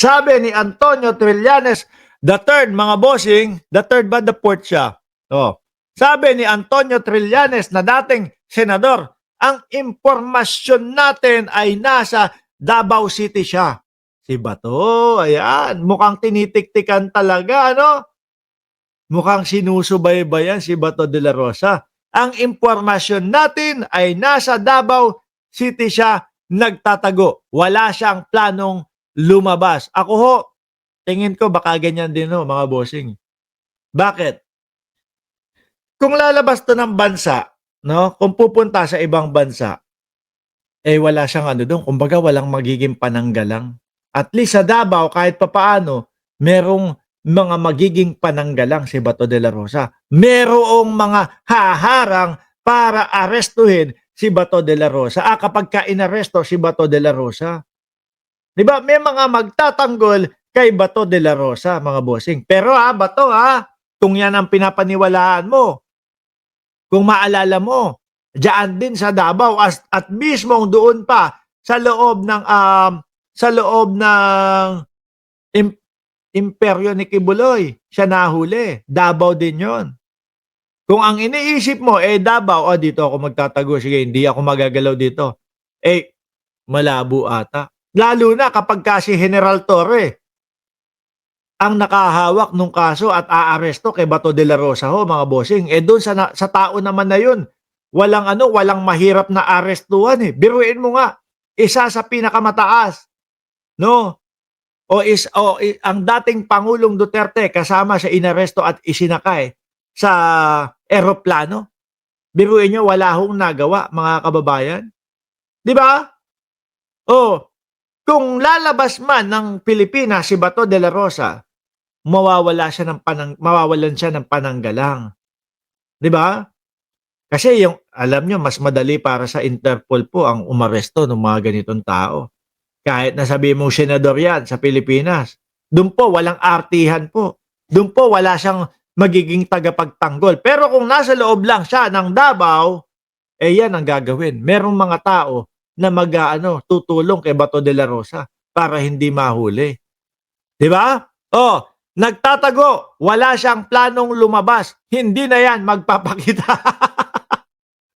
Sabi ni Antonio Trillanes III, mga bossing, the third ba, the fourth siya? Oh. Sabi ni Antonio Trillanes na dating senador, ang impormasyon natin ay nasa Davao City siya. Si Bato, ayan, mukhang tinitiktikan talaga, ano? Mukhang sinusubaybayan si Bato de la Rosa. Ang impormasyon natin ay nasa Davao City siya nagtatago. Wala siyang planong lumabas. Ako ho, tingin ko baka ganyan din ho, mga bossing. Bakit? Kung lalabas to ng bansa, no? Kung pupunta sa ibang bansa, eh wala siyang ano doon, kumbaga walang magiging pananggalang. At least sa Davao, kahit papaano, merong mga magiging pananggalang si Bato de la Rosa. Merong mga haharang para arestuhin si Bato de la Rosa. Kapag ka-inaresto si Bato de la Rosa. Di ba? May mga magtatanggol kay Bato de la Rosa, mga bossing. Pero Bato kung yan ang pinapaniwalaan mo, kung maalala mo, diyan din sa Davao at mismong doon pa sa loob ng imperyo ni Kibuloy, siya nahuli. Davao din 'yon. Kung ang iniisip mo Davao, dito ako magtatago, sige, hindi ako magagalaw dito. Malabo ata. Lalo na kapag si General Torre ang nakahawak nung kaso at aaresto kay Bato de la Rosa ho, mga bossing. Doon sa tao naman na yun, walang mahirap na arestuhan eh. Biruin mo nga, isa sa pinakamataas, no? Ang dating Pangulong Duterte kasama sa inaresto at isinakay sa eroplano. Biruin nyo, wala hong nagawa, mga kababayan. Di ba? Kung lalabas man ng Pilipinas si Bato de la Rosa, mawawalan siya ng pananggalang. 'Di ba? Kasi alam nyo, mas madali para sa Interpol po ang umaresto ng mga ganitong tao. Kahit nasabi mong senador yan sa Pilipinas, doon po walang artihan po. Doon po wala siyang magiging tagapagtanggol. Pero kung nasa loob lang siya ng Davao, yan ang gagawin. Merong mga tao na tutulong kay Bato de la Rosa para hindi mahuli. 'Di ba? Nagtatago, wala siyang planong lumabas. Hindi na yan magpapakita.